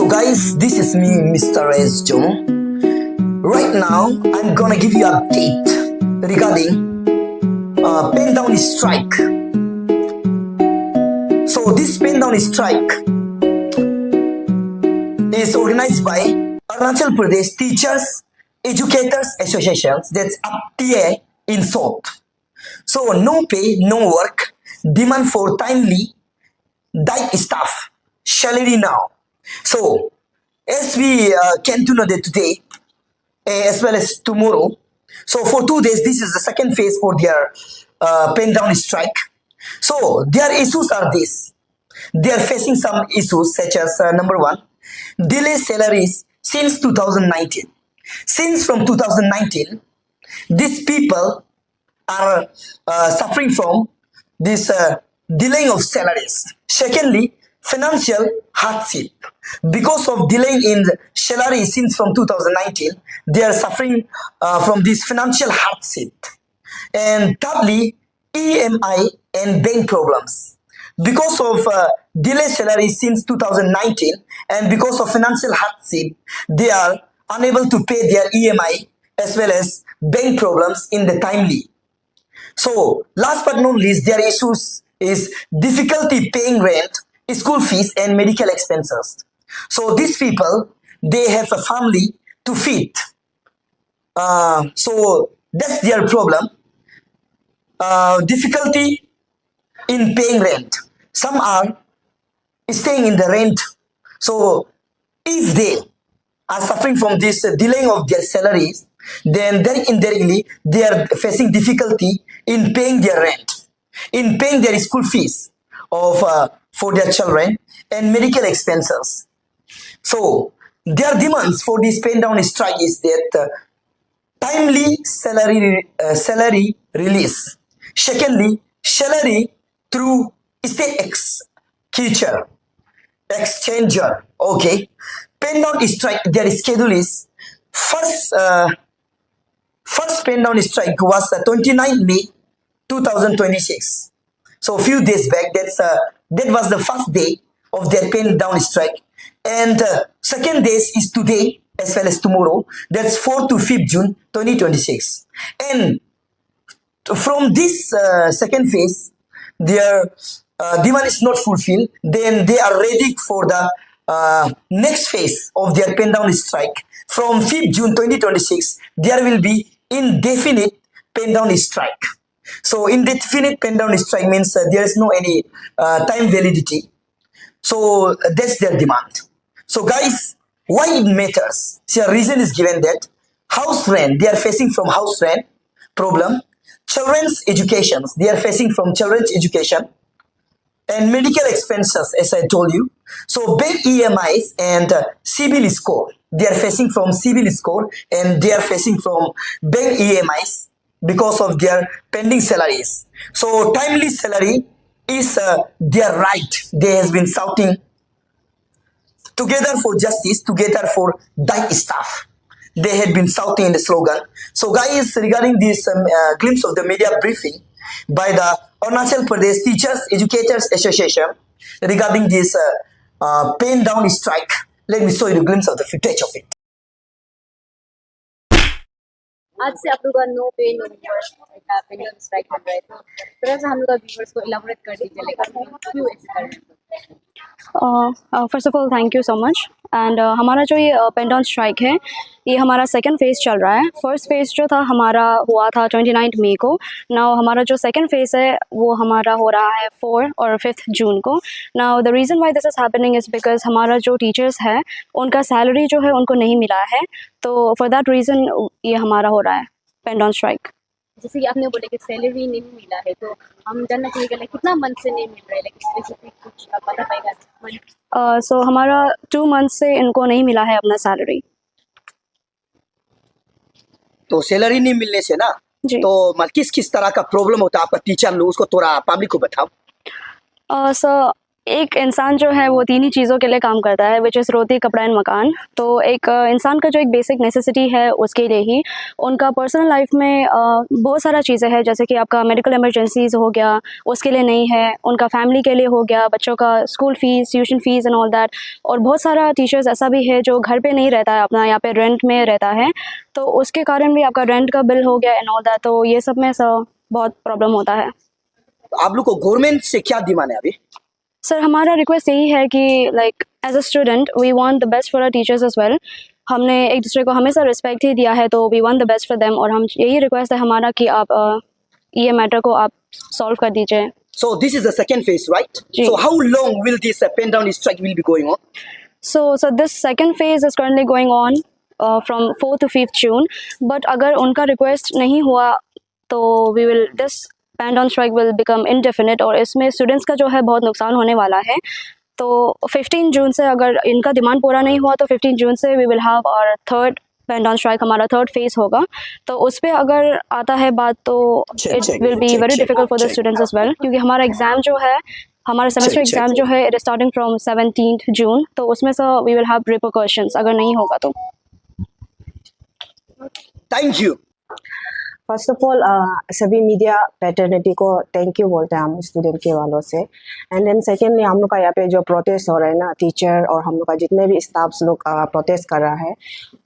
So guys, this is me, Mr. S. Jono. Right now, I'm gonna give you an update regarding pen down strike. So this pen down strike is organized by Arunachal Pradesh Teachers Educators Associations, that's APTA in short. So no pay, no work, demand for timely diet staff, salary now. So as we came to know that today, as well as tomorrow, so for 2 days, this is the second phase for their pen down strike. So their issues are this. They are facing some issues such as number one, delay salaries since 2019. Since from 2019, these people are suffering from this delaying of salaries. Secondly, financial hardship. Because of delaying in the salary since from 2019, they are suffering from this financial hardship. And thirdly, EMI and bank problems. Because of delay salary since 2019 and because of financial hardship, they are unable to pay their EMI as well as bank problems in the timely. So last but not least, their issues is difficulty paying rent, school fees and medical expenses. So these people, they have a family to feed. So that's their problem. Difficulty in paying rent. Some are staying in the rent. So if they are suffering from this delaying of their salaries, then very indirectly they are facing difficulty in paying their rent, in paying their school fees of for their children and medical expenses. So their demands for this pen down strike is that timely salary release. Secondly, salary through state exchanger. Okay, pen down strike. Their schedule is first pen down strike was 29 May 2026. So a few days back, that was the first day of their pen down strike, and second days is today as well as tomorrow. That's 4 to 5th June 2026. And from this second phase, their demand is not fulfilled. Then they are ready for the next phase of their pen down strike. From 5th June 2026, there will be indefinite pen down strike. So indefinite pen down strike means there is no any time validity. So that's their demand. So guys, why it matters? See, a reason is given that house rent, they are facing from house rent problem. Children's education, they are facing from children's education. And medical expenses, as I told you. So bank EMIs and CIBIL score, they are facing from CIBIL score and they are facing from bank EMIs because of their pending salaries. So timely salary is their right. They has been shouting together for justice, together for diet staff. They had been shouting in the slogan. So guys, regarding this glimpse of the media briefing by the Arunachal Pradesh Teachers Educators Association regarding this pen down strike, let me show you the glimpse of the footage of it. आज से आप लोग का no पे no work का pending strike कर रहे थे, थोड़ा सा हम लोग व्यूअर्स को इलाबोरेट कर दीजिए, लेकिन क्यों ऐसे कर रहे हैं? First of all thank you so much. And हमारा जो ये पेन डाउन स्ट्राइक है, ये हमारा सेकंड फेज़ चल रहा है। फर्स्ट फेज़ जो था हमारा हुआ था 29 मई को। नाउ हमारा जो सेकंड फेज़ है वो हमारा हो रहा है 4 और 5 जून को। Now the reason why this is happening is because हमारा जो टीचर्स है उनका सैलरी जो है उनको नहीं मिला है, तो फॉर दैट रीज़न ये हमारा हो रहा है पेन डाउन स्ट्राइक। जैसे कि आपने बोला कि सैलरी नहीं मिला है, तो हम जानना चाहिए कि कितना मंथ से नहीं मिल रहा है, लेकिन स्पेसिफिक कुछ का पता पाएगा? सो हमारा 2 मंथ से इनको नहीं मिला है अपना सैलरी। तो सैलरी नहीं मिलने से ना, जी। तो किस किस तरह का प्रॉब्लम होता है आपका टीचर लोग, उसको थोड़ा पब्लिक को बताओ। सर एक इंसान जो है वो तीन ही चीज़ों के लिए काम करता है, विच इज़ रोटी, कपड़ा एंड मकान। तो एक इंसान का जो एक बेसिक नेसेसिटी है उसके लिए ही उनका पर्सनल लाइफ में बहुत सारा चीज़ें हैं, जैसे कि आपका मेडिकल इमरजेंसीज हो गया, उसके लिए नहीं है, उनका फैमिली के लिए हो गया, बच्चों का school fees, tuition fees and all that. और बहुत सारा टीचर्स ऐसा भी है जो घर पे नहीं रहता है, अपना यहाँ पे रेंट में रहता है, तो उसके कारण भी आपका रेंट का बिल हो गया एंड ऑल दैट, तो ये सब में बहुत प्रॉब्लम होता है। तो आप लोग को गवर्नमेंट से क्या डिमांड है अभी? सर हमारा रिक्वेस्ट यही है कि like as a student we want the best for our teachers as well. हमने एक दूसरे को हमेशा रिस्पेक्ट ही दिया है, तो we want the best for them, और हम यही रिक्वेस्ट है हमारा कि आप ये मैटर को आप सॉल्व कर दीजिए। So this is the second phase, right? Ji. So how long will this pen down strike will be going on? So this second phase is currently going on from 4th to 5th June, but अगर उनका request नहीं हुआ तो we will this pen down strike will become indefinite, और इसमें students का जो है बहुत नुकसान होने वाला है। तो 15 जून से अगर इनका डिमांड पूरा नहीं हुआ तो 15 जून से we will have our third pen down strike, हमारा थर्ड फेज होगा। तो उस पर अगर आता है बात तो it will be very difficult for the students as well, क्योंकि हमारा एग्ज़ाम जो है, हमारा सेमेस्टर एग्ज़ाम जो है, इट इज स्टार्टिंग फ्रॉम 17 जून, तो उसमें से वी विल हैव रिपरकशंस अगर नहीं होगा तो। Thank you. First of all सभी मीडिया पैटर्निटी को थैंक यू बोलते हैं हम स्टूडेंट के वालों से। एंड देन सेकेंडली हम लोग का यहाँ पे जो प्रोटेस्ट हो रहा है ना, टीचर और हम लोग का जितने भी स्टाफ्स लोग प्रोटेस्ट कर रहा है,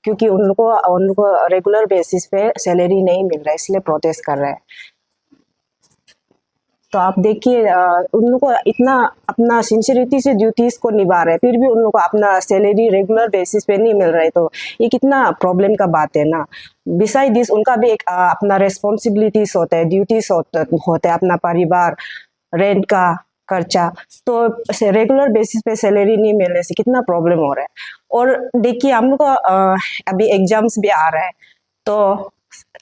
क्योंकि उन लोग को रेगुलर बेसिस पे सैलरी नहीं मिल रहा है, इसलिए प्रोटेस्ट कर रहे हैं। तो आप देखिए उन लोग को इतना अपना सिंसियरिटी से ड्यूटीज को निभा रहे हैं, फिर भी उन लोग को अपना सैलरी रेगुलर बेसिस पे नहीं मिल रहा है, तो ये कितना प्रॉब्लम का बात है ना। बिसाइड दिस उनका भी एक अपना रेस्पॉन्सिबिलिटीज होता है, ड्यूटीज होता है, अपना परिवार, रेंट का खर्चा, तो रेगुलर बेसिस पे सैलरी नहीं मिलने से कितना प्रॉब्लम हो रहा है। और देखिए हम लोग को अभी एग्जाम्स भी आ रहा है, तो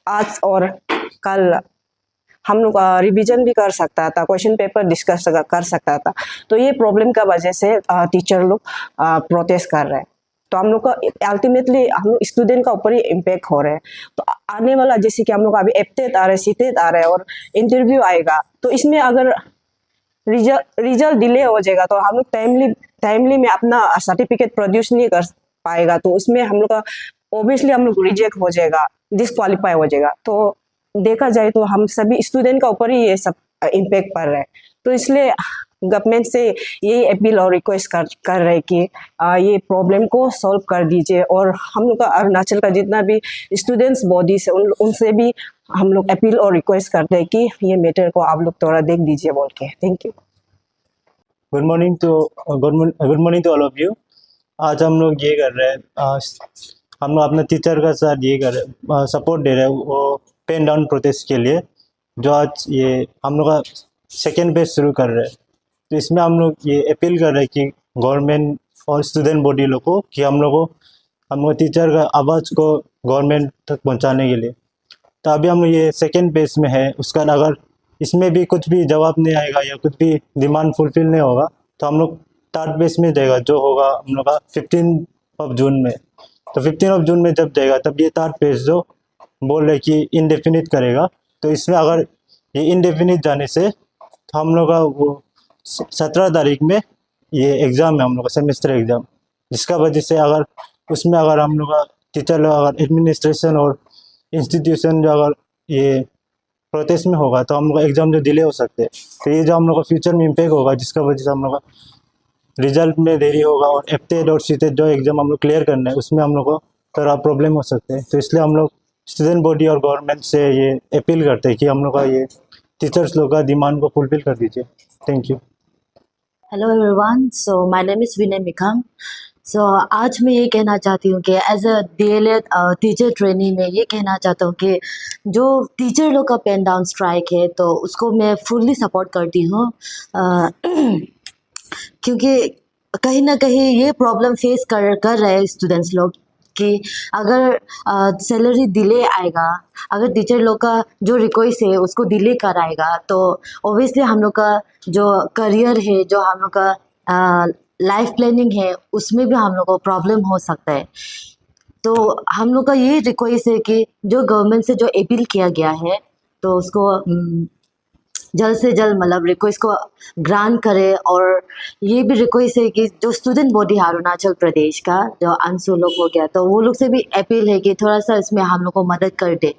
आज और कल हम लोग रिवीजन भी कर सकता था, क्वेश्चन पेपर डिस्कस कर सकता था, तो ये प्रॉब्लम का वजह से टीचर लोग प्रोटेस्ट कर रहे हैं। तो हम लोग का अल्टीमेटली हम लोग स्टूडेंट का ऊपर ही इम्पैक्ट हो रहे हैं। तो आने वाला जैसे कि हम लोग अभी एप्टेट आ रहे हैं, सीटेट आ रहे हैं और इंटरव्यू आएगा, तो इसमें अगर रिजल्ट डिले हो जाएगा तो हम लोग टाइमली में अपना सर्टिफिकेट प्रोड्यूस नहीं कर पाएगा, तो उसमें हम लोग का ऑब्वियसली हम लोग रिजेक्ट हो जाएगा, डिसक्वालीफाई हो जाएगा। तो देखा जाए तो हम सभी स्टूडेंट का ऊपर ही ये सब इम्पैक्ट पड़ रहा है। तो इसलिए गवर्नमेंट से यही अपील और रिक्वेस्ट कर रहे हैं कि ये प्रॉब्लम को सॉल्व कर दीजिए, और हम लोग का अरुणाचल का जितना भी स्टूडेंट्स बॉडीज है उनसे भी हम लोग अपील और रिक्वेस्ट करते हैं कि ये मैटर को आप लोग थोड़ा देख दीजिए बोल के। Thank you. Good morning to all of you. आज हम लोग ये कर रहे हैं, हम लोग अपने टीचर का साथ ये कर रहे सपोर्ट दे रहे हैं वो पेन डाउन प्रोटेस्ट के लिए, जो आज ये हम लोग का सेकेंड फेज शुरू कर रहे हैं। तो इसमें हम लोग ये अपील कर रहे हैं कि गवर्नमेंट और स्टूडेंट बॉडी लोग को कि हम लोग टीचर का आवाज़ को गवर्नमेंट तक पहुंचाने के लिए। तो अभी हम लोग ये सेकेंड फेज में है, उसका अगर इसमें भी कुछ भी जवाब नहीं आएगा या कुछ भी डिमांड फुलफिल नहीं होगा तो हम लोग थर्ड फेज में जाएगा, जो होगा हम लोग का 15 जून में। तो 15 जून में जब जाएगा तब ये थर्ड फेज जो बोल रहे कि इनडेफिनिट करेगा। तो इसमें अगर ये इनडेफिनिट जाने से तो हम लोग का वो 17 तारीख में ये एग्ज़ाम है, हम लोग का सेमेस्टर एग्ज़ाम, जिसका वजह से अगर उसमें अगर हम लोग का टीचर लोग अगर एडमिनिस्ट्रेशन और इंस्टीट्यूशन जो अगर ये प्रोटेस्ट में होगा तो हम लोग का एग्ज़ाम जो डिले हो सकते हैं। तो ये जो हम लोग का फ्यूचर में इम्पैक्ट होगा, जिसका वजह से हम लोग का रिजल्ट में देरी होगा, और एप्टेड और सीटेड जो एग्ज़ाम हम लोग क्लियर करना है उसमें हम लोग को थोड़ा प्रॉब्लम हो सकते हैं। तो इसलिए हम लोग स्टूडेंट बॉडी और गवर्नमेंट से ये अपील करते हैं कि हम लोग का ये टीचर्स लोग का डिमांड को फुलफिल कर दीजिए। Thank you. Hello everyone, so my name is Vinay Mikhang. So आज मैं ये कहना चाहती हूँ कि as a DLED teacher trainee में ये कहना चाहता हूँ कि जो टीचर लोग का पेन डाउन स्ट्राइक है तो उसको मैं फुल्ली सपोर्ट करती हूँ, क्योंकि कहीं ना कहीं ये प्रॉब्लम फेस कर रहे हैं स्टूडेंट्स लोग कि अगर सैलरी डिले आएगा, अगर टीचर लोग का जो रिक्वेस्ट है उसको डिले कराएगा तो ओबियसली हम लोग का जो करियर है, जो हम लोग का लाइफ प्लानिंग है, उसमें भी हम लोग को प्रॉब्लम हो सकता है। तो हम लोग का ये रिक्वेस्ट है कि जो गवर्नमेंट से जो अपील किया गया है तो उसको जल्द से जल्द मतलब रिक्वेस्ट को ग्रांट करे। और ये भी रिक्वेस्ट है कि जो स्टूडेंट बॉडी है अरुणाचल प्रदेश का, जो अंशु लोग हो गया, तो वो लोग से भी अपील है कि थोड़ा सा इसमें हम लोग को मदद कर दे।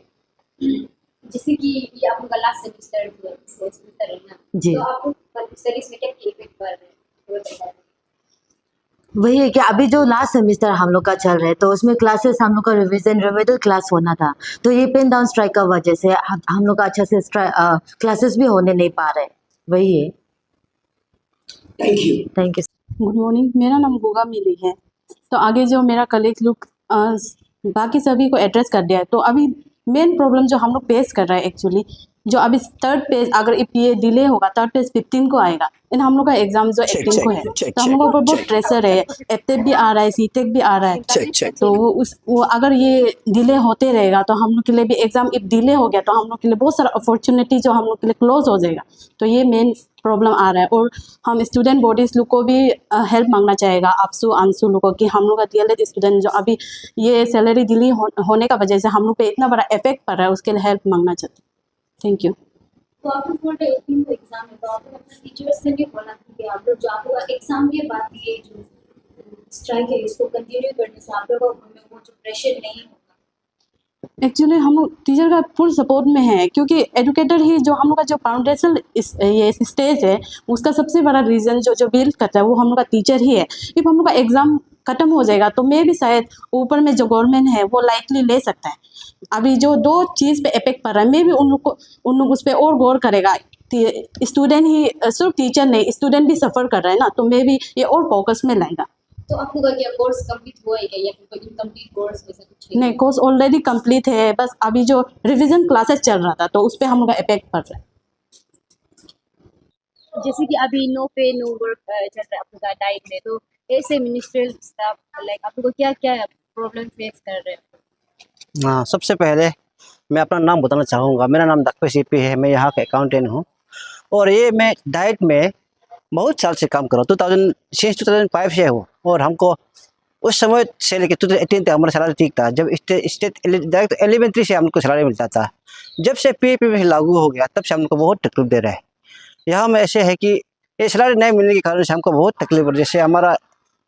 जैसे कि ये आप लोग का लास्ट सेमेस्टर हुआ, सेमेस्टर है ना, जी। तो आपको स्टडीज में क्या इफेक्ट पड़ रहा है वो बताइए। वही है कि अभी जो लास्ट सेमेस्टर हम लोग का चल रहा है, तो उसमें क्लासेस हम लोग का रिवीजन रेमेडियल क्लास होना था, तो ये पेन डाउन स्ट्राइक का वजह से हम लोग का अच्छा से क्लासेस भी होने नहीं पा रहे। वही है। Thank you. Thank you. Good morning, मेरा नाम गोगा मिली है। तो आगे जो मेरा कलीग लोग बाकी सभी को एड्रेस कर दिया है। तो अभी मेन प्रॉब्लम जो हम लोग फेस कर रहे हैं एक्चुअली, जो अभी थर्ड पेज अगर ये डिले होगा, थर्ड पेज 15 को आएगा, एंड हम लोग का एग्जाम जो 18 को है, तो हम लोग के ऊपर बहुत प्रेशर है। एफटेक भी आ रहा है, सीटेक भी आ रहा है। तो वो अगर ये डिले होते रहेगा तो हम लोग के लिए भी एग्जाम इफ डिले हो गया तो हम लोग के लिए बहुत सारा अपॉर्चुनिटी जो हम लोग के लिए क्लोज हो जाएगा। तो ये मेन प्रॉब्लम आ रहा है। और हम स्टूडेंट बॉडीज लोग को भी हेल्प मांगना चाहेगा, आपसू अंशु लोग को, कि हम लोग का DLED स्टूडेंट जो अभी ये सैलरी डिले होने का वजह से हम लोग पे इतना बड़ा इफेक्ट पड़ रहा है, उसके लिए हेल्प मांगना चाहते हैं। Thank you. तो आप लोग बोलते हैं 18 को एग्जाम है, तो आप लोग अपने टीचर्स से भी बोला था कि आप लोग जो आप लोग एग्जाम के बाद ये जो स्ट्राइक है इसको कंटिन्यू करने से आप लोगों को वो जो प्रेशर नहीं होगा। एक्चुअली हम लोग टीचर का फुल सपोर्ट में है, क्योंकि एजुकेटर ही जो हम लोग का जो फाउंडेशन ये स्टेज है, उसका सबसे बड़ा रीज़न जो बिल्ड करता है वो हम लोग का टीचर ही है। इफ हम लोग का एग्ज़ाम खत्म हो जाएगा तो मैं भी शायद ऊपर में जो गवर्नमेंट है वो लाइटली ले सकता है। अभी जो दो चीज़ पे इफेक्ट पड़ रहा है, मैं भी उन लोग उस पर और गौर करेगा। स्टूडेंट ही सिर्फ टीचर नहीं, स्टूडेंट भी सफ़र कर रहा है ना, तो मैं भी ये और फोकस में लाएगा। तो आप लोग का क्या कोर्स कंप्लीट हुआ है क्या, या फिर कोई इनकम्प्लीट कोर्स वैसा कुछ है? नहीं, कोर्स ऑलरेडी कंप्लीट है, बस अभी जो रिवीजन क्लासेस चल रहा था तो उस पर हम लोग का इफेक्ट पड़ रहा है। जैसे कि अभी नो पे नो वर्क चल रहा है आप लोग का डाइट में, तो ऐसे मिनिस्ट्रियल स्टाफ लाइक आप लोग को क्या क्या प्रॉब्लम फेस कर रहे हैं? हाँ, सबसे पहले मैं अपना नाम बताना चाहूँगा। मेरा नाम दक्पे सीपी है, मैं यहाँ का अकाउंटेंट हूँ। और ये मैं डाइट में बहुत साल से काम कर रहा हूँ, 2005 से हूँ। और हमको उस समय से लेकर 2018 तक हमारा सैलरी ठीक था, जब स्टेट डायरेक्ट एलिमेंट्री से हमको सैलरी मिलता था। जब से PAP लागू हो गया तब से हमको बहुत तकलीफ दे रहा है। यहाँ में ऐसे है कि ये सैलरी नहीं मिलने के कारण से हमको बहुत तकलीफ हो रही है। जैसे हमारा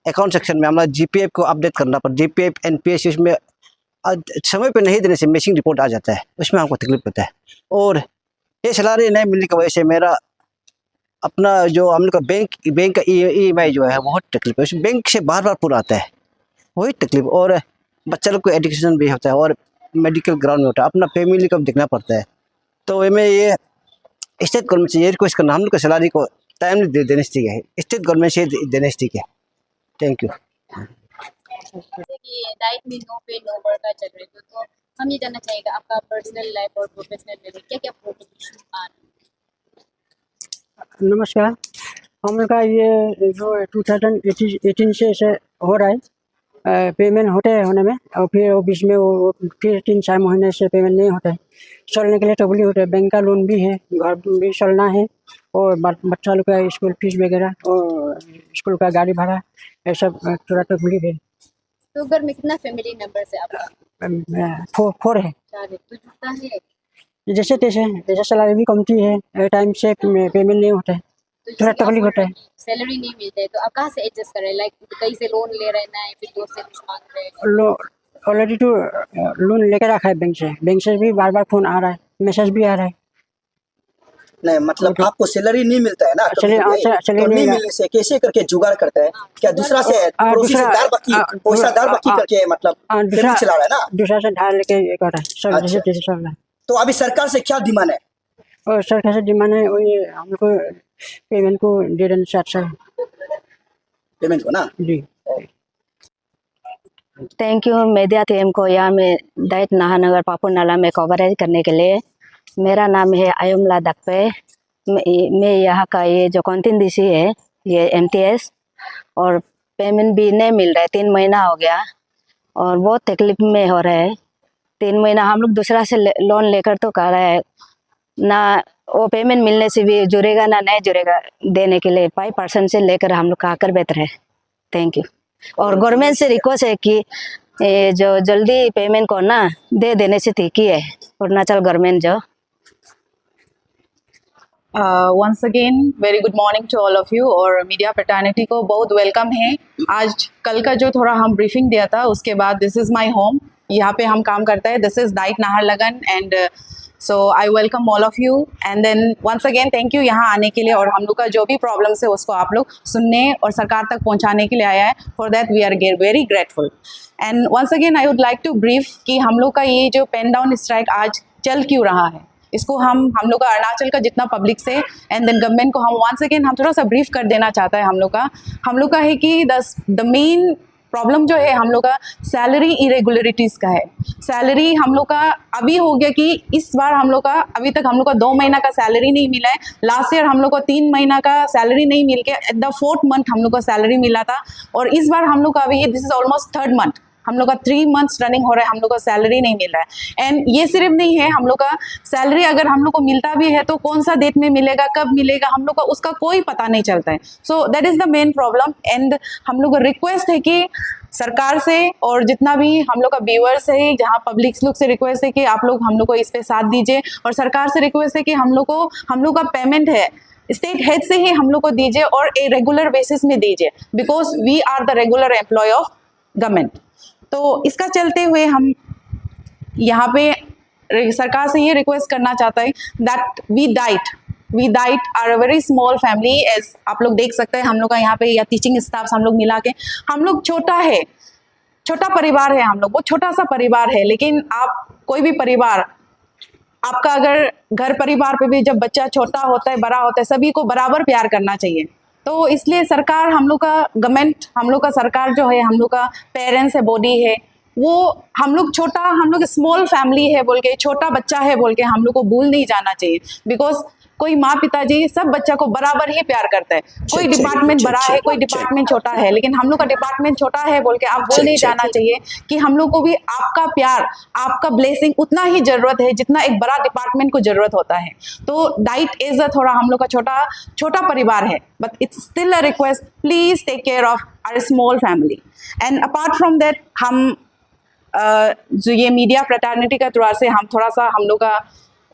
अकाउंट सेक्शन में हमारा GPF को अपडेट करना पर GPF NPS उसमें समय पे नहीं देने से मिसिंग रिपोर्ट आ जाता है, उसमें हमको तकलीफ होता है। और ये सैलरी नहीं मिलने की वजह से मेरा अपना जो हम लोग का बैंक का EMI जो है बहुत तकलीफ है, उस बैंक से बार बार पूरा आता है, वही तकलीफ। और बच्चा लोग को एजुकेशन भी होता है और मेडिकल ग्राउंड में होता है, अपना फैमिली को देखना पड़ता है। तो मैं ये स्टेट गवर्नमेंट से ये रिक्वेस्ट करना, हम लोग को सैलरी को टाइमली देने से ठीक है, स्टेट गवर्नमेंट से देने से ठीक है। Thank you. जैसे कि डाइट में नो पे नो वर्क का चल रहा है, तो हम ये जानना चाहेंगे आपका पर्सनल लाइफ और प्रोफेशनल लाइफ में क्या क्या प्रॉब्लम इशू आ रहे हैं? नमस्कार। हम लोग का ये जो 2018 से ऐसे हो रहा है, पेमेंट होते हैं होने में, और फिर वो बीच में वो फिर 3-4 महीने से पेमेंट नहीं होता है। चलने के लिए तकलीफ होता है, बैंक का लोन भी है, घर भी चलना है, और बच्चा लोग का स्कूल फीस वगैरह और स्कूल का गाड़ी भाड़ा, ये सब थोड़ा तकलीफ है। तो घर में कितना फैमिली मेंबर्स है आपका? 4 है। 4 है, तो जुड़ता है जैसे जैसे सैलरी भी कमती है, टाइम से पेमेंट नहीं होता है, तो थोड़ा जैसे तकलीफ होता है। सैलरी नहीं मिलता है तो आप कहाँ से एडजस्ट कर रहे हैं? लाइक कहीं से लोन ले रहे हैं ना, या फिर दोस्त से कुछ मांग रहे हैं? ऑलरेडी तो लोन लेकर रखा है बैंक से भी बार बार फोन आ रहा है, मैसेज भी आ रहा है। नहीं मतलब आपको सैलरी नहीं मिलता है ना, तो सैलरी नहीं मिलने से कैसे करके जुगाड़ करते हैं? क्या दूसरा से पैसादार बाकी करके मतलब फैमिली चला रहा है ना? दूसरा से धार लेके ये कर रहा है, सब जैसे जैसे चल रहा है। तो अभी सरकार से क्या डिमांड है? और सरकार से डिमांड है वही हमको पेमेंट को दे देना चाहिए, पेमेंट को ना। जी। थैंक यू मेडिया टीम को यहाँ में डाइट नाहरनगर पापुर नाला में कवरेज करने के लिए। मेरा नाम है आयुमला दक्पे। मैं यहाँ का ये जो कॉन्टिंडिसी है ये MTS, और पेमेंट भी नहीं मिल रहा है, 3 महीना हो गया और बहुत तकलीफ में हो रहा है। 3 महीना हम लोग दूसरा से लोन लेकर तो कर रहे हैं ना, वो पेमेंट मिलने से भी जुड़ेगा ना नहीं जुड़ेगा, देने के लिए 5% से लेकर हम लोग का आकर बेहतर है। Thank you. और गवर्नमेंट से रिक्वेस्ट है कि ये जो जल्दी पेमेंट को ना दे देने से ठीक ही है, अरुणाचल गवर्नमेंट जो। Once again very good morning to all of you. और मीडिया फ्रेटर्निटी को बहुत वेलकम है। आज कल का जो थोड़ा हम ब्रीफिंग दिया था उसके बाद दिस इज़ माय होम, यहाँ पे हम काम करते हैं। This is DIET Naharlagun and so I welcome all of you and then once again thank you यहाँ आने के लिए। और हम लोग का जो भी प्रॉब्लम्स है उसको आप लोग सुनने और सरकार तक पहुँचाने के लिए आया है। For that we are very grateful and once again I would like to brief कि हम लोग का ये जो पेन डाउन स्ट्राइक आज चल क्यों रहा है, इसको हम लोग का अरुणाचल का जितना पब्लिक से एंड देन गवर्नमेंट को हम वंस अगेन हम थोड़ा सा ब्रीफ कर देना चाहता है। हम लोग का है कि द मेन प्रॉब्लम जो है हम लोग का सैलरी इरेगुलरिटीज़ का है। सैलरी हम लोग का अभी हो गया कि इस बार हम लोग का अभी तक हम लोग का 2 महीना का सैलरी नहीं मिला है। लास्ट ईयर हम लोग को 3 महीना का सैलरी नहीं मिल के एट द 4th मंथ हम लोग को सैलरी मिला था। और इस बार हम लोग का अभी this is almost 3rd month, हम लोग का 3 मंथ्स रनिंग हो रहा है, हम लोग को सैलरी नहीं मिल रहा है। एंड ये सिर्फ नहीं है, हम लोग का सैलरी अगर हम लोग को मिलता भी है तो कौन सा डेट में मिलेगा, कब मिलेगा, हम लोग का उसका कोई पता नहीं चलता है। So that is the main problem and हम लोग का रिक्वेस्ट है कि सरकार से और जितना भी हम लोग का व्यूअर्स है, जहाँ पब्लिक लोग से रिक्वेस्ट है कि आप लोग हम लोग को इस पे साथ दीजिए। और सरकार से रिक्वेस्ट है कि हम लोग का पेमेंट है स्टेट हेड से ही हम लोग को दीजिए और ए रेगुलर बेसिस में दीजिए, because we are the regular employ of government. तो इसका चलते हुए हम यहाँ पे सरकार से ये रिक्वेस्ट करना चाहता है that we DIET are a very small family. एज आप लोग देख सकते हैं हम लोग का यहाँ पे या टीचिंग स्टाफ हम लोग मिला के हम लोग छोटा परिवार है, हम लोग बहुत छोटा सा परिवार है। लेकिन आप कोई भी परिवार, आपका अगर घर परिवार पे भी जब बच्चा छोटा होता है बड़ा होता है, सभी को बराबर प्यार करना चाहिए। तो इसलिए सरकार हम लोग का गवर्नमेंट, हम लोग का सरकार जो है, हम लोग का पेरेंट्स है, बॉडी है, वो हम लोग स्मॉल फैमिली है बोल के, छोटा बच्चा है बोल के हम लोग को भूल नहीं जाना चाहिए। बिकॉज कोई माँ पिताजी सब बच्चा को बराबर ही प्यार करता है। कोई डिपार्टमेंट बड़ा है, कोई डिपार्टमेंट छोटा है, लेकिन हम लोग का डिपार्टमेंट छोटा है बोल के आप भूल नहीं जाना चाहिए कि हम लोग को भी आपका प्यार, आपका ब्लेसिंग उतना ही जरूरत है जितना एक बड़ा डिपार्टमेंट को जरूरत होता है। तो डाइट इज थोड़ा हम लोग का छोटा परिवार है, but it's still a request, please take care of our small family. And apart from that हम जो ये मीडिया फ्रेटर्निटी का थोड़ा से हम थोड़ा सा हम लोग का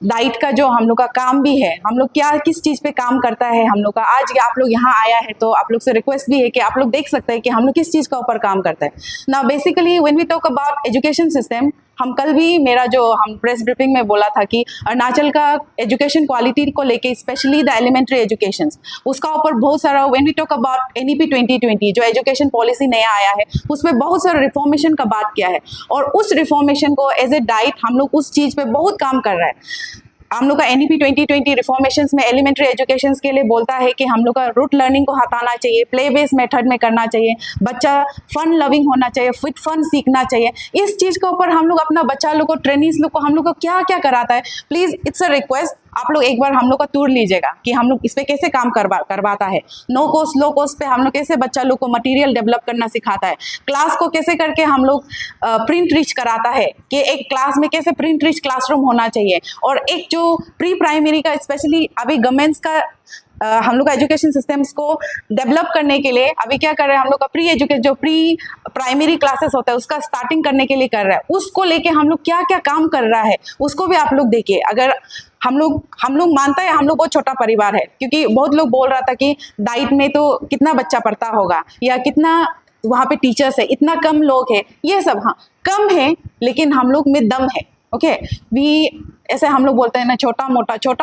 डाइट का जो हम लोग का काम भी है, हम लोग किस चीज़ पे काम करता है हम लोग का। आज आप लोग यहाँ आया है तो आप लोग से रिक्वेस्ट भी है कि आप लोग देख सकते हैं कि हम लोग किस चीज़ का ऊपर काम करते हैं ना। Basically when we talk about education system, हम कल भी हम प्रेस ब्रीफिंग में बोला था कि अरुणाचल का एजुकेशन क्वालिटी को लेके, स्पेशली द एलिमेंट्री एजुकेशन, उसका ऊपर बहुत सारा when we talk about NEP 2020 जो एजुकेशन पॉलिसी नया आया है, उसमें बहुत सारा रिफॉर्मेशन का बात किया है। और उस रिफॉर्मेशन को एज ए डाइट हम लोग उस चीज़ पे बहुत काम कर रहा है। हम लोग का NEP 2020 रिफॉर्मेशंस में एलिमेंट्री एजुकेशन के लिए बोलता है कि हम लोग का रूट लर्निंग को हटाना चाहिए, प्ले बेस्ड मेथड में करना चाहिए, बच्चा फन लविंग होना चाहिए, फिट फन सीखना चाहिए। इस चीज़ के ऊपर हम लोग अपना बच्चा लोग को, ट्रेनिंग्स लोग को हम लोग को क्या क्या कराता है, प्लीज़ इट्स अ रिक्वेस्ट, आप लोग एक बार हम लोग का टूर लीजिएगा कि हम लोग इस पे कैसे काम करवाता है। नो कॉस्ट लो कॉस्ट पे हम लोग कैसे बच्चा लोग को मटेरियल डेवलप करना सिखाता है, क्लास को कैसे करके हम लोग प्रिंट रिच कराता है कि एक क्लास में कैसे प्रिंट रिच क्लासरूम होना चाहिए। और एक जो प्री प्राइमरी का, स्पेशली अभी गवर्नमेंट्स का हम लोग का एजुकेशन सिस्टम्स को डेवलप करने के लिए अभी क्या कर रहे हैं, हम लोग का जो प्री प्राइमरी क्लासेस होता है उसका स्टार्टिंग करने के लिए कर रहा है। उसको लेके हम लोग क्या क्या काम कर रहा है उसको भी आप लोग देखिए। अगर हम लोग मानता है हम लोग बहुत छोटा परिवार है, क्योंकि बहुत लोग बोल रहा था कि डाइट में तो कितना बच्चा पढ़ता होगा या कितना वहाँ पे टीचर्स है, इतना कम लोग है, ये सब हाँ कम है, लेकिन हम लोग में दम है। ओके ऐसे हम लोग बोलते हैं ना, छोटा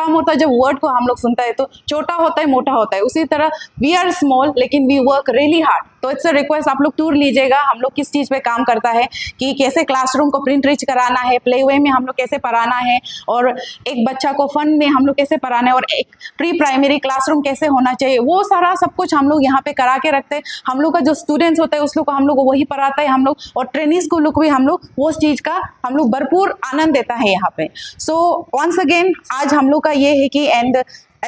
मोटा जब वर्ड को हम लोग सुनता है तो छोटा होता है, मोटा होता है। उसी तरह वी आर स्मॉल लेकिन वी वर्क रियली हार्ड। तो इट्स अ रिक्वेस्ट, आप लोग टूर लीजिएगा, हम लोग किस चीज़ पे काम करता है, कि कैसे क्लासरूम को प्रिंट रिच कराना है, प्ले वे में हम लोग कैसे पढ़ाना है, और एक बच्चा को फन में हम लोग कैसे पढ़ाना है, और एक प्री प्राइमरी क्लासरूम कैसे होना चाहिए, वो सारा सब कुछ हम लोग यहाँ पे करा के रखते हैं। हम लोग का जो स्टूडेंट्स होता है उस लोग को हम लोग वही पढ़ाता है हम लोग, और ट्रेनिंग्स को लोग भी हम लोग वो चीज़ का हम लोग भरपूर आनंद देता है यहाँ पे। सो वंस अगेन आज हम लोग का ये है कि at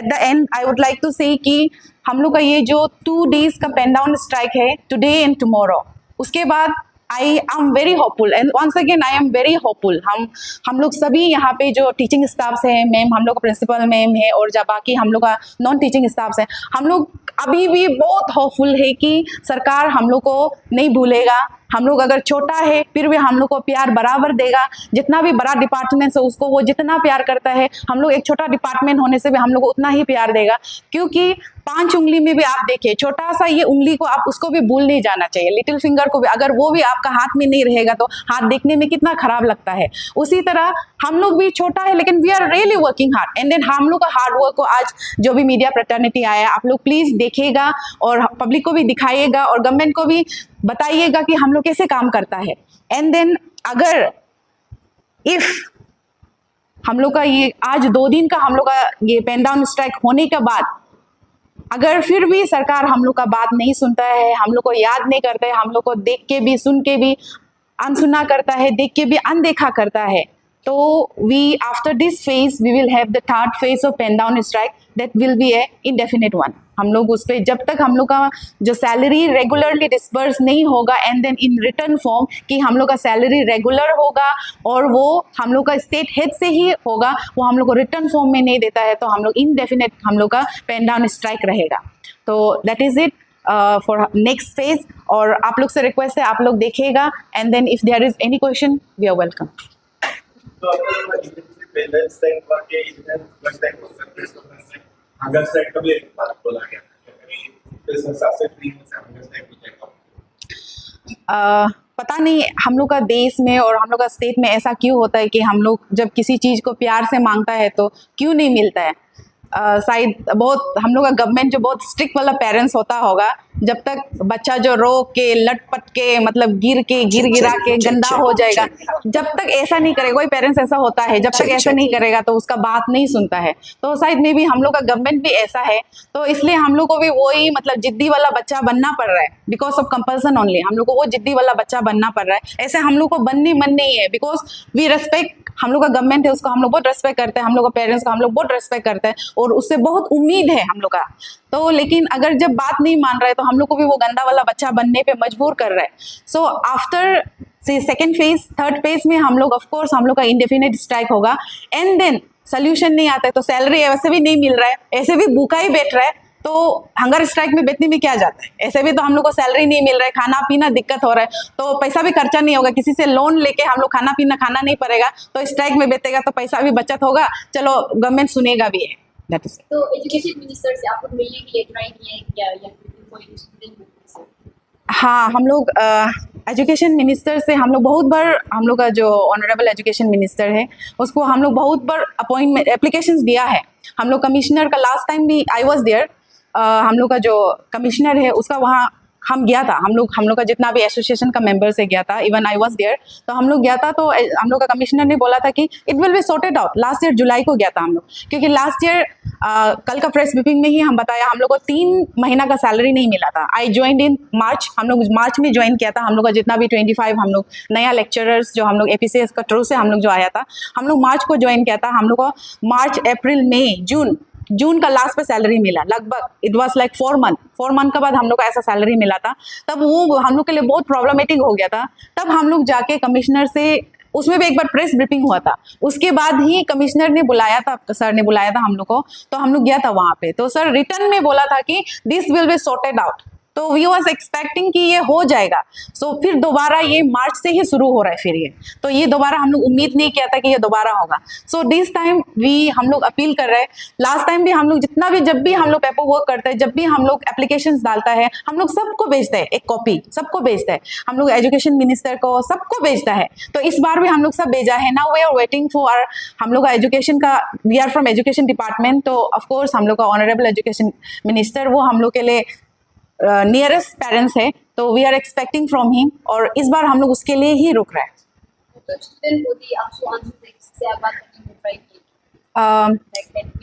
the end I would like to say कि हम लोग का ये जो 2 days का पेन डाउन स्ट्राइक है, टुडे एंड टुमारो, उसके बाद I am very hopeful and once again I am very hopeful. हम लोग सभी यहाँ पे जो टीचिंग स्टाफ्स हैं, मैम हम लोग का प्रिंसिपल मैम है, और जब बाकी हम लोग का नॉन टीचिंग स्टाफ्स हैं, हम लोग अभी भी बहुत होपफुल है कि सरकार हम लोग को नहीं भूलेगा, हम लोग अगर छोटा है फिर भी हम लोग को प्यार बराबर देगा। जितना भी बड़ा डिपार्टमेंट है उसको वो जितना प्यार करता है, हम लोग एक छोटा डिपार्टमेंट होने से भी हम लोग को उतना ही प्यार देगा। क्योंकि 5 उंगली में भी आप देखिए, छोटा सा ये उंगली को आप उसको भी भूल नहीं जाना चाहिए, लिटिल फिंगर को भी। अगर वो भी आपका हाथ में नहीं रहेगा तो हाथ देखने में कितना खराब लगता है। उसी तरह हम लोग भी छोटा है लेकिन we are really working hard, and then हम लोग का हार्ड वर्क को आज जो भी मीडिया फ्रेटर्निटी आया, आप लोग प्लीज देखिएगा और पब्लिक को भी दिखाइएगा और गवर्नमेंट को भी बताइएगा कि हम लोग कैसे काम करता है। एंड देन अगर इफ हम लोग का ये आज 2 दिन का हम लोग का ये पेन डाउन स्ट्राइक होने के बाद अगर फिर भी सरकार हम लोग का बात नहीं सुनता है, हम लोग को याद नहीं करता है, हम लोग को देख के भी सुन के भी अनसुना करता है, देख के भी अनदेखा करता है, तो we after this phase we will have the third phase of pen down strike that will be a indefinite one. हम लोग उस पर जब तक हम लोग का जो सैलरी रेगुलरली डिस्पर्स नहीं होगा and then in return form कि हम लोग का सैलरी रेगुलर होगा और वो हम लोग का स्टेट हेड से ही होगा, वो हम लोग को रिटर्न फॉर्म में नहीं देता है, तो हम लोग इनडेफिनेट हम लोग का पेन डाउन स्ट्राइक रहेगा। तो that is it for next phase. और आप लोग से रिक्वेस्ट है आप लोग देखिएगा and then if there is any question we are welcome. पता नहीं हम लोग का देश में और हम लोग का स्टेट में ऐसा क्यों होता है कि हम लोग जब किसी चीज़ को प्यार से मांगता है तो क्यों नहीं मिलता है। शायद बहुत हम लोग का गवर्नमेंट जो बहुत स्ट्रिक्ट वाला पेरेंट्स होता होगा, जब तक बच्चा जो रो के लटपट के मतलब गिरा के गंदा हो जाएगा, जब तक ऐसा नहीं करेगा, कोई पेरेंट्स ऐसा होता है जब तक ऐसा नहीं करेगा तो उसका बात नहीं सुनता है। तो शायद में भी हम लोग का गवर्नमेंट भी ऐसा है, तो इसलिए हम लोग को भी वही मतलब जिद्दी वाला बच्चा बनना पड़ रहा है बिकॉज ऑफ कंपल्सन ओनली। हम लोग को वो जिद्दी वाला बच्चा बनना पड़ रहा है। ऐसे हम लोग को बनने मन नहीं है बिकॉज वी रेस्पेक्ट, हम लोग का गवर्नमेंट है उसको हम लोग बहुत रेस्पेक्ट करते हैं, हम लोग का पेरेंट्स का हम लोग बहुत रेस्पेक्ट करते हैं और उससे बहुत उम्मीद है हम लोग का। तो लेकिन अगर जब बात नहीं मान रहा है तो हम लोग को भी वो गंदा वाला बच्चा बनने पे मजबूर कर रहा है। सो आफ्टर से सेकेंड फेज थर्ड फेज में हम लोग ऑफकोर्स हम लोग का इंडेफिनिट स्ट्राइक होगा एंड देन सोल्यूशन नहीं आता है तो सैलरी वैसे भी नहीं मिल रहा है, ऐसे भी भूखा ही बैठ रहा है, तो हंगर स्ट्राइक में बैठने में क्या जाता है। ऐसे भी तो हम लोग को सैलरी नहीं मिल रहा है, खाना पीना दिक्कत हो रहा है, तो पैसा भी खर्चा नहीं होगा, किसी से लोन लेके हम लोग खाना पीना खाना नहीं पड़ेगा, तो स्ट्राइक में बैठेगा तो पैसा भी बचत होगा, चलो गवर्नमेंट सुनेगा भी है। That is. तो एजुकेशन मिनिस्टर से आप लोग मिलने के लिए ट्राई किए क्या या कोई स्टूडेंट? हाँ, हम लोग एजुकेशन मिनिस्टर से हम लोग बहुत बार, हम लोग का जो ऑनरेबल एजुकेशन मिनिस्टर है उसको हम लोग बहुत बार अपॉइंटमेंट एप्लीकेशंस दिया है। हम लोग कमिश्नर का लास्ट टाइम भी आई वाज देयर, हम लोग का जो कमिश्नर है उसका वहाँ हम गया था, हम लोग का जितना भी एसोसिएशन का मेंबर से गया था, इवन आई वाज देयर, तो हम लोग गया था तो हम लोग का कमिश्नर ने बोला था कि it will be sorted out. Last year जुलाई को गया था हम लोग, क्योंकि लास्ट ईयर कल का प्रेस ब्रीफिंग में ही हम बताया हम लोग को 3 महीना का सैलरी नहीं मिला था। आई ज्वाइन इन मार्च, हम लोग मार्च में ज्वाइन किया था। हम लोग का जितना भी 25 हम लोग नया लेक्चरर्स जो हम लोग APCS का थ्रू से हम लोग जो आया था, हम लोग मार्च को ज्वाइन किया था। हम लोग को मार्च अप्रैल मई जून का लास्ट पे सैलरी मिला, लगभग इट वाज लाइक 4 मंथ के बाद हम लोग को ऐसा सैलरी मिला था। तब वो हम लोग के लिए बहुत प्रॉब्लमेटिक हो गया था। तब हम लोग जाके कमिश्नर से, उसमें भी एक बार प्रेस ब्रीफिंग हुआ था, उसके बाद ही कमिश्नर ने बुलाया था, सर ने बुलाया था हम लोग को, तो हम लोग गया था वहाँ पे, तो सर रिटर्न में बोला था कि this will be sorted out. तो वी वाज एक्सपेक्टिंग कि ये हो जाएगा। सो फिर दोबारा ये मार्च से ही शुरू हो रहा है फिर ये, तो ये दोबारा हम लोग उम्मीद नहीं किया था कि ये दोबारा होगा। सो दिस टाइम हम लोग अपील कर रहे हैं। लास्ट टाइम भी हम लोग जितना भी, जब भी हम लोग पेपर वर्क करते हैं, जब भी हम लोग एप्लीकेशंस डालता है, हम लोग सबको भेजते हैं, एक कॉपी सबको भेजते हैं, हम लोग एजुकेशन मिनिस्टर को सबको भेजता है। तो इस बार भी हम लोग सब भेजा है। Now we are waiting for, हम लोग का एजुकेशन का, we are from education department, तो ऑफकोर्स हम लोग का ऑनरेबल एजुकेशन मिनिस्टर वो हम लोग के लिए नियरेस्ट पेरेंट्स है, तो we are expecting from him, और इस बार हम लोग उसके लिए ही रुक रहे हैं। तो स्टूडेंट होती आपको आंसर से आप बात करने में ट्राई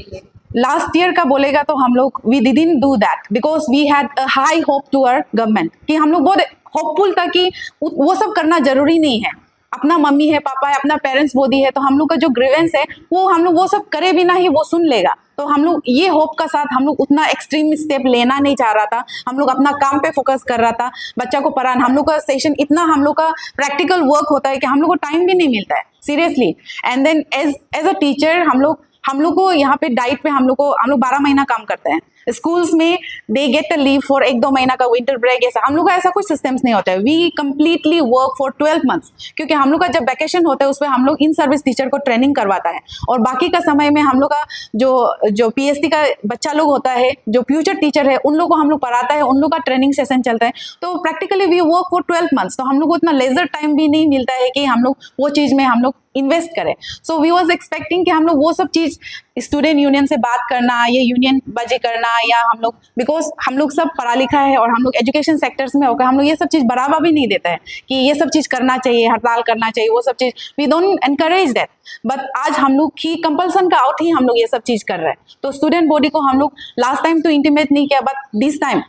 की लास्ट ईयर का बोलेगा तो हम लोग we didn't do that because we had a high hope to our government, कि हम लोग बहुत होपफुल था कि वो सब करना जरूरी नहीं है, अपना मम्मी है, पापा है, अपना पेरेंट्स बोधी है, तो हम लोग का जो ग्रीवेंस है वो हम लोग वो सब करे बिना ही वो सुन लेगा। तो हम लोग ये होप का साथ हम लोग उतना एक्सट्रीम स्टेप लेना नहीं चाह रहा था। हम लोग अपना काम पे फोकस कर रहा था, बच्चा को पढ़ाना। हम लोग का सेशन इतना, हम लोग का प्रैक्टिकल वर्क होता है कि हम लोग को टाइम भी नहीं मिलता है seriously. And then as a teacher हम लोग को यहाँ पे डाइट पे हम लोग 12 महीना काम करते हैं। स्कूल्स में they get a leave for 1-2 महीना का विंटर ब्रेक, ऐसा हम लोग का ऐसा कोई सिस्टम्स नहीं होता है। We completely work for 12 months, क्योंकि हम लोग का जब वैकेशन होता है उस पर हम लोग इन सर्विस टीचर को ट्रेनिंग करवाता है, और बाकी का समय में हम लोग का जो पीएसटी का बच्चा लोग होता है, जो फ्यूचर टीचर है, उन लोग को हम लोग पढ़ाता है, उन लोग का ट्रेनिंग सेशन चलता है। तो practically we work for 12 months, तो हम लोग को इतना लेजर टाइम भी नहीं मिलता है कि हम लोग वो चीज़ में हम लोग इन्वेस्ट करें। सो वी वाज एक्सपेक्टिंग कि हम लोग वो सब चीज़ स्टूडेंट यूनियन से बात करना, ये यूनियन बाजी करना, या हम लोग बिकॉज हम लोग सब पढ़ा लिखा है और हम लोग एजुकेशन सेक्टर्स में होकर हम लोग ये सब चीज़ बढ़ावा भी नहीं देता है कि ये सब चीज़ करना चाहिए, हड़ताल करना चाहिए, वो सब चीज़ we don't encourage that. But आज हम लोग की कंपल्सन का आउट ही हम लोग ये सब चीज़ कर रहे हैं। तो स्टूडेंट बॉडी को हम लोग लास्ट टाइम तो इंटीमेट नहीं किया, but this time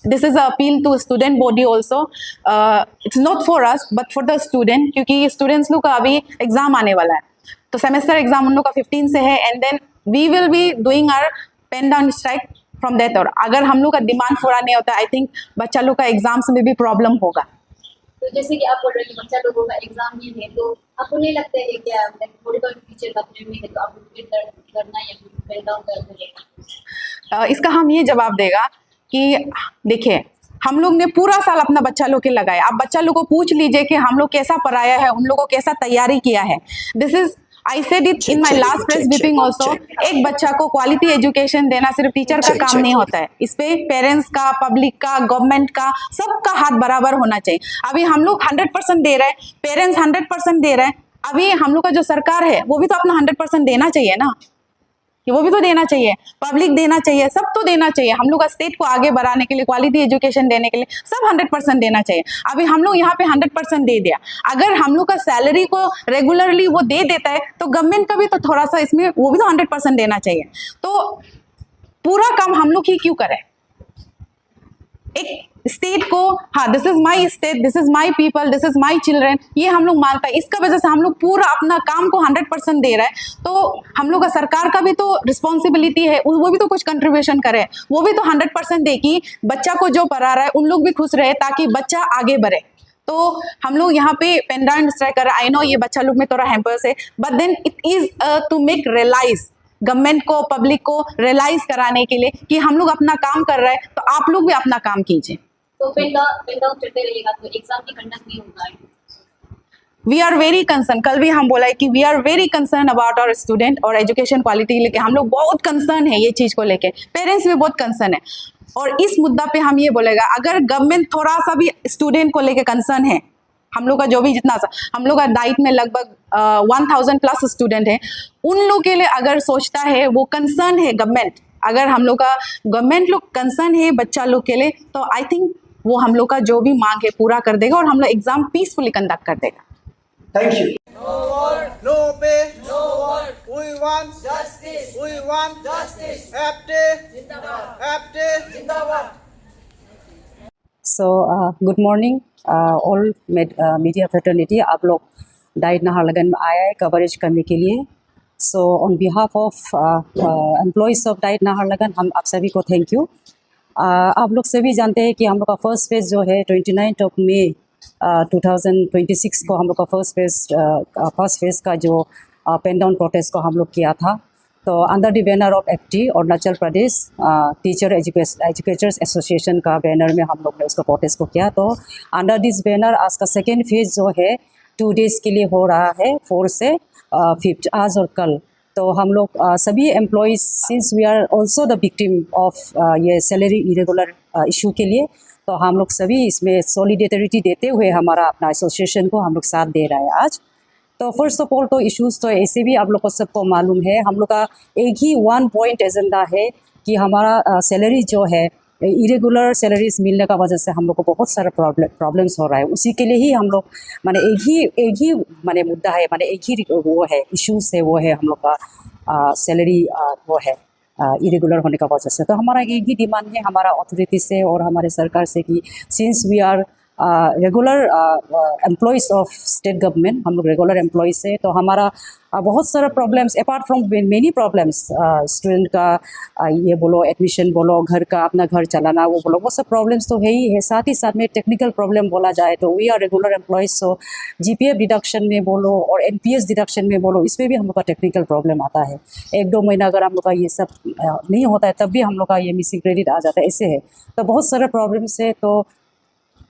this is a appeal to student body also. It's not for us but for the student, क्योंकि स्टूडेंट्स लोग का अभी एग्जाम आने वाला है, तो सेमेस्टर एग्जाम उन लोग का 15 से है, and then we will be doing our pen down strike from that. और अगर हम लोग का डिमांड पूरा नहीं होता, आई थिंक बच्चा लोग का एग्जाम्स में भी प्रॉब्लम होगा। तो जैसे कि आप बोल रहे हैं कि बच्चा लोगों का एग्जाम ही है, तो आपको नहीं लगता है क्या पॉलिटिकल टीचर का प्रेमी है तो आप करना या पेन डाउन कर देगा? इसका हम ये जवाब देगा कि देखिए, हम लोग ने पूरा साल अपना बच्चा लोग के लगाया। आप बच्चा लोग को पूछ लीजिए कि हम लोग कैसा पढ़ाया है, उन लोगों को कैसा तैयारी किया है। This is I said it in my last press briefing also. एक बच्चा को क्वालिटी एजुकेशन देना सिर्फ टीचर का काम नहीं होता है, इस पे पेरेंट्स का, पब्लिक का, गवर्नमेंट का, सबका हाथ बराबर होना चाहिए। अभी हम लोग 100% दे रहे हैं, पेरेंट्स 100% दे रहे हैं, अभी हम लोग का जो सरकार है वो भी तो अपना 100% देना चाहिए ना, कि वो भी तो देना चाहिए, पब्लिक देना चाहिए, सब तो देना चाहिए। हम लोग का स्टेट को आगे बढ़ाने के लिए, क्वालिटी एजुकेशन देने के लिए सब 100% देना चाहिए। अभी हम लोग यहाँ पे 100% दे दिया, अगर हम लोग का सैलरी को रेगुलरली वो दे देता है तो गवर्नमेंट का भी तो थोड़ा सा इसमें वो भी तो 100% देना चाहिए। तो पूरा काम हम लोग ही क्यों करें? एक स्टेट को, हाँ this is my state, this is my people, this is my children, ये हम लोग मानता है, इसका वजह से हम लोग पूरा अपना काम को 100% दे रहा है। तो हम लोग का सरकार का भी तो रिस्पॉन्सिबिलिटी है, वो भी तो कुछ कंट्रीब्यूशन करे, वो भी तो 100% दे कि बच्चा को जो पढ़ा रहा है उन लोग भी खुश रहे, ताकि बच्चा आगे बढ़े। तो हम लोग यहाँ पे पेन डाउन स्ट्राइक कर रहे हैं। आई नो ये बच्चा लोग में थोड़ा हैम्पर्स है, but then it is to make realize, government को, पब्लिक को रियलाइज कराने के लिए कि हम लोग अपना काम कर रहे हैं, तो आप लोग भी अपना काम कीजिए। तो पेन डाउन चलते रहेगा तो एग्जाम की कंडक्ट नहीं होगा। वी आर वेरी कंसर्न, कल भी हम बोला है कि we are very concern about our student और एजुकेशन क्वालिटी लेके हम लोग बहुत कंसर्न है, ये चीज़ को लेके पेरेंट्स भी बहुत कंसर्न है। और इस मुद्दा पे हम ये बोलेगा, अगर गवर्नमेंट थोड़ा सा भी स्टूडेंट को लेके कंसर्न है, हम लोग का जो भी जितना सा, हम लोग का डाइट में लगभग 1000+ स्टूडेंट है, उन लोग के लिए अगर सोचता है, वो कंसर्न है गवर्नमेंट, अगर हम लोग का गवर्नमेंट लोग कंसर्न है बच्चा लोग के लिए, तो आई थिंक वो हम लोग का जो भी मांग है पूरा कर देगा और हम लोग एग्जाम पीसफुली कंडक्ट कर देगा। Thank you. No war, no pay, no war. We want justice. We want justice. FD, Zindabad. FD, Zindabad. So good morning all media fraternity. आप लोग डाइट नाहरलगन में आया है कवरेज करने के लिए। So on behalf of employees of diet Naharlagun, हम आप सभी को थैंक यू। आप लोग सभी जानते हैं कि हम लोग का फर्स्ट फेज जो है 29 मई 2026 को हम लोग का फर्स्ट फेज का जो पेन डाउन प्रोटेस्ट को हम लोग किया था। तो under the banner of FT Arunachal Pradesh teacher educators association का बैनर में हम लोग ने उसका प्रोटेस्ट को किया। तो अंडर दिस बैनर आज का सेकेंड फेज जो है 2 डेज़ के लिए हो रहा है, 4 से 5 आज और कल। तो हम लोग सभी employees, since we are also the victim of ये सैलरी इरेगुलर इशू के लिए, तो हम लोग सभी इसमें सॉलिडेरिटी देते हुए हमारा अपना एसोसिएशन को हम लोग साथ दे रहा है आज। तो फर्स्ट ऑफ ऑल तो इश्यूज़ तो ऐसे भी आप लोग को सबको मालूम है, हम लोग का एक ही 1 पॉइंट एजेंडा है कि हमारा सैलरी जो है इरेगुलर सैलरीज मिलने का वजह से हम लोग को बहुत सारा प्रॉब्लम्स हो रहा है। उसी के लिए ही हम लोग माने एक ही माने मुद्दा है, माने एक ही वो है इश्यूज़ है, वो है हम लोग का सैलरी वो है इरेगुलर होने का वजह से। तो हमारा एक ही डिमांड है हमारा अथॉरिटी से और हमारे सरकार से कि since we are regular employees of state government, हम लोग रेगुलर एम्प्लॉयज़ है। तो हमारा बहुत सारा problems apart from many problems, student का ये बोलो, एडमिशन बोलो, घर का अपना घर चलाना वो बोलो, वो सब प्रॉब्लम्स तो है ही है। साथ ही साथ में टेक्निकल प्रॉब्लम बोला जाए तो we are regular employees, so GPF deduction में बोलो और एनपीएस डिडक्शन में बोलो, इसमें भी हम लोग का टेक्निकल प्रॉब्लम आता है। 1-2 महीना अगर हम लोग का ये सब नहीं होता है तब भी हम लोग का ये मिसिंग क्रेडिट आ जाता है, ऐसे है। तो बहुत सारे प्रॉब्लम्स है। तो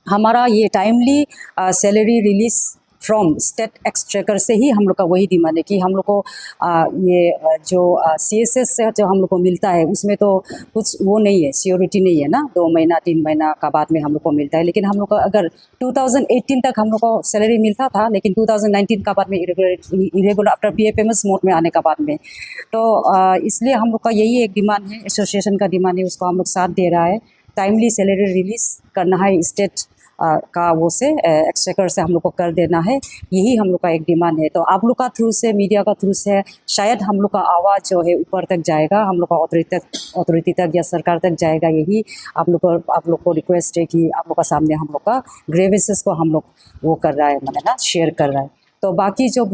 हमारा ये timely salary release from state exchequer से ही हम लोग का वही डिमांड है कि हम लोग को ये जो सीएसएस से जो हम लोग को मिलता है उसमें तो कुछ वो नहीं है, सियोरिटी नहीं है ना, 2 महीना 3 महीना का बाद में हम लोग को मिलता है। लेकिन हम लोग को अगर 2018 तक हम लोग को सैलरी मिलता था, लेकिन 2019 का बाद में इरेगुलर आफ्टर पीए पेमेंट्स मोड में आने का बाद में, तो इसलिए हम लोग का यही एक डिमांड है, एसोसिएशन का डिमांड है, उसको हम लोग साथ दे रहा है। टाइमली सैलरी रिलीज करना है, स्टेट का वो से एक्सचेकर से हम लोग को कर देना है, यही हम लोग का एक डिमांड है। तो आप लोग का थ्रू से, मीडिया का थ्रू से शायद हम लोग का आवाज़ जो है ऊपर तक जाएगा, हम लोग का अथॉरिटी तक या सरकार तक जाएगा। यही आप लोग को रिक्वेस्ट है कि आप लोग का सामने हम लोग का ग्रेवेंसेस को हम लोग वो कर रहा है, मतलब ना शेयर कर रहा है। तो बाकी जो